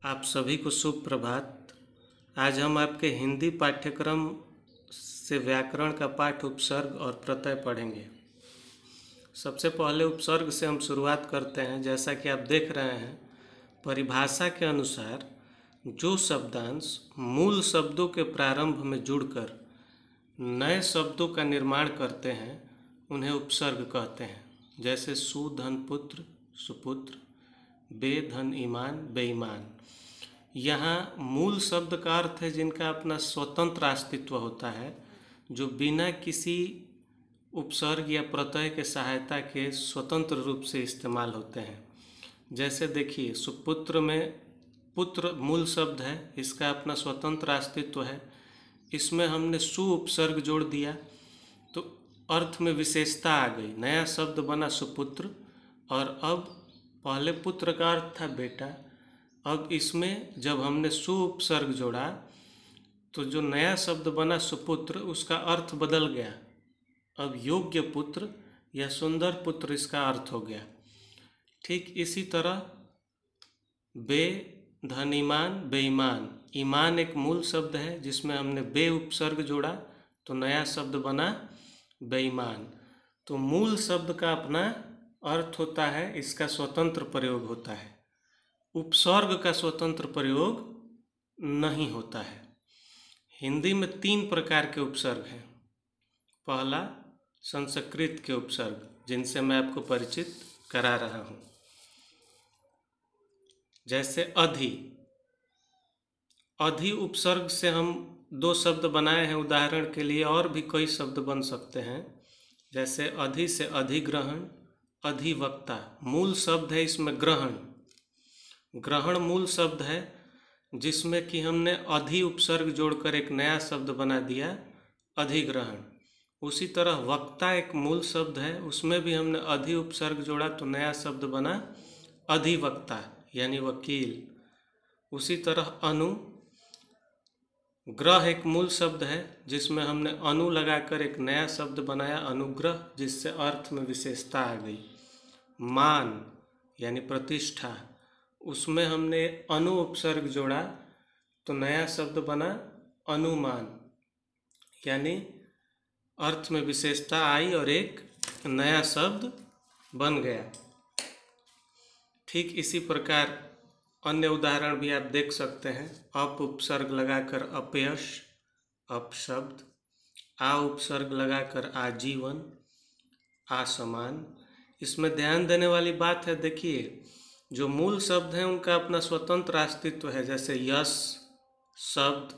आप सभी को शुभ प्रभात। आज हम आपके हिंदी पाठ्यक्रम से व्याकरण का पाठ उपसर्ग और प्रत्यय पढ़ेंगे। सबसे पहले उपसर्ग से हम शुरुआत करते हैं। जैसा कि आप देख रहे हैं, परिभाषा के अनुसार जो शब्दांश मूल शब्दों के प्रारंभ में जुड़कर नए शब्दों का निर्माण करते हैं उन्हें उपसर्ग कहते हैं। जैसे सु धन पुत्र सुपुत्र, बे धन ईमान बेईमान। यहाँ मूल शब्द का अर्थ है जिनका अपना स्वतंत्र अस्तित्व होता है, जो बिना किसी उपसर्ग या प्रत्यय के सहायता के स्वतंत्र रूप से इस्तेमाल होते हैं। जैसे देखिए, सुपुत्र में पुत्र मूल शब्द है, इसका अपना स्वतंत्र अस्तित्व है। इसमें हमने सु उपसर्ग जोड़ दिया तो अर्थ में विशेषता आ गई, नया शब्द बना सुपुत्र। और अब पहले पुत्र का अर्थ था बेटा, अब इसमें जब हमने सु उपसर्ग जोड़ा तो जो नया शब्द बना सुपुत्र उसका अर्थ बदल गया। अब योग्य पुत्र या सुंदर पुत्र इसका अर्थ हो गया। ठीक इसी तरह बे धन ईमान बेईमान। ईमान एक मूल शब्द है जिसमें हमने बे उपसर्ग जोड़ा तो नया शब्द बना बेईमान। तो मूल शब्द का अपना अर्थ होता है, इसका स्वतंत्र प्रयोग होता है। उपसर्ग का स्वतंत्र प्रयोग नहीं होता है। हिंदी में 3 प्रकार के उपसर्ग हैं। पहला संस्कृत के उपसर्ग, जिनसे मैं आपको परिचित करा रहा हूँ। जैसे अधि। अधि उपसर्ग से हम 2 शब्द बनाए हैं। उदाहरण के लिए और भी कई शब्द बन सकते हैं। जैसे अधि से अधिग्रहण, अधिवक्ता। मूल शब्द है इसमें ग्रहण। ग्रहण मूल शब्द है जिसमें कि हमने अधि उपसर्ग जोड़कर एक नया शब्द बना दिया, अधिग्रहण। उसी तरह वक्ता एक मूल शब्द है, उसमें भी हमने अधि उपसर्ग जोड़ा तो नया शब्द बना अधिवक्ता यानी वकील। उसी तरह अनु। ग्रह एक मूल शब्द है जिसमें हमने अनु लगाकर एक नया शब्द बनाया अनुग्रह, जिससे अर्थ में विशेषता आ गई। मान यानी प्रतिष्ठा, उसमें हमने अनु उपसर्ग जोड़ा तो नया शब्द बना अनुमान, यानी अर्थ में विशेषता आई और एक नया शब्द बन गया। ठीक इसी प्रकार अन्य उदाहरण भी आप देख सकते हैं। अप उपसर्ग लगाकर अपयश, अपशब्द। आ उपसर्ग लगाकर आजीवन, असमान। इसमें ध्यान देने वाली बात है, देखिए जो मूल शब्द हैं उनका अपना स्वतंत्र अस्तित्व है। जैसे यश शब्द,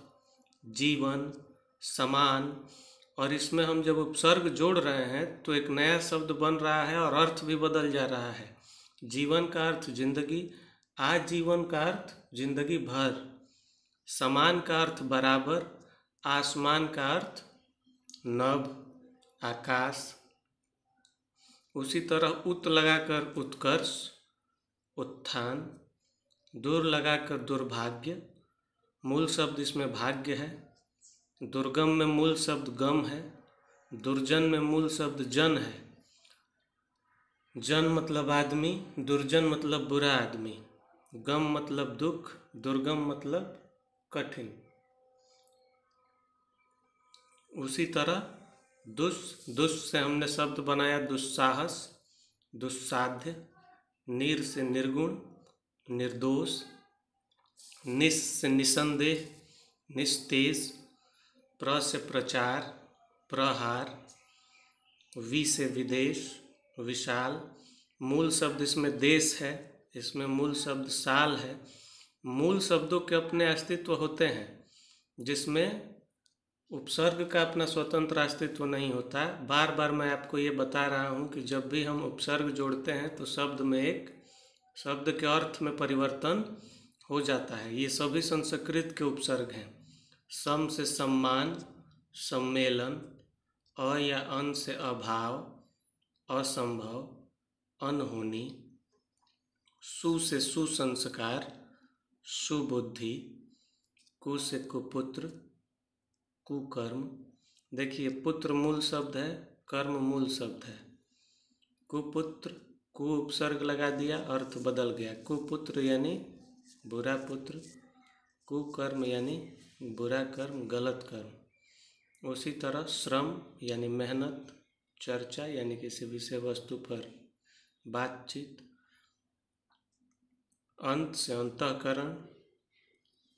जीवन, समान। और इसमें हम जब उपसर्ग जोड़ रहे हैं तो एक नया शब्द बन रहा है और अर्थ भी बदल जा रहा है। जीवन का अर्थ जिंदगी, आजीवन का अर्थ जिंदगी भर, समान का अर्थ बराबर, आसमान का अर्थ नभ, आकाश। उसी तरह उत लगाकर उत्कर्ष, उत्थान। दूर लगाकर दुर्भाग्य, मूल शब्द इसमें भाग्य है। दुर्गम में मूल शब्द गम है। दुर्जन में मूल शब्द जन है। जन मतलब आदमी, दुर्जन मतलब बुरा आदमी। गम मतलब दुख, दुर्गम मतलब कठिन। उसी तरह दुष् से हमने शब्द बनाया दुस्साहस, दुस्साध्य। निर से निर्गुण, निर्दोष। निस से निसंदेह, निस्तेज। प्र से प्रचार, प्रहार। वि से विदेश, विशाल। मूल शब्द इसमें देश है, इसमें मूल शब्द साल है। मूल शब्दों के अपने अस्तित्व होते हैं जिसमें उपसर्ग का अपना स्वतंत्र अस्तित्व नहीं होता। बार बार मैं आपको ये बता रहा हूँ कि जब भी हम उपसर्ग जोड़ते हैं तो शब्द में एक शब्द के अर्थ में परिवर्तन हो जाता है। ये सभी संस्कृत के उपसर्ग हैं। सम से सम्मान, सम्मेलन। अ या अन से अभाव, असंभव, अनहोनी। सु से सुसंस्कार, सुबुद्धि। कु से कुपुत्र, कुकर्म। देखिए, पुत्र मूल शब्द है, कर्म मूल शब्द है। कुपुत्र, कु उपसर्ग लगा दिया, अर्थ बदल गया। कुपुत्र यानी बुरा पुत्र, कुकर्म यानी बुरा कर्म, गलत कर्म। उसी तरह श्रम यानी मेहनत, चर्चा यानी किसी विषय वस्तु पर बातचीत, अंत से अंतःकरण,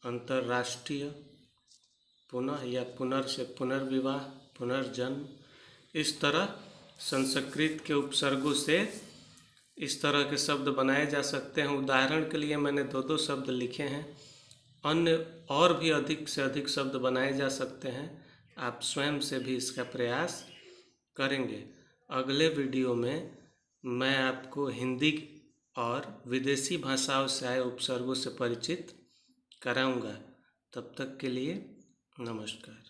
अंतर्राष्ट्रीय, पुनः या पुनर् से पुनर्विवाह, पुनर्जन्म। इस तरह संस्कृत के उपसर्गों से इस तरह के शब्द बनाए जा सकते हैं। उदाहरण के लिए मैंने दो दो शब्द लिखे हैं, अन्य और भी अधिक से अधिक शब्द बनाए जा सकते हैं। आप स्वयं से भी इसका प्रयास करेंगे। अगले वीडियो में मैं आपको हिंदी और विदेशी भाषाओं से आए उपसर्गों से परिचित कराऊंगा। तब तक के लिए नमस्कार।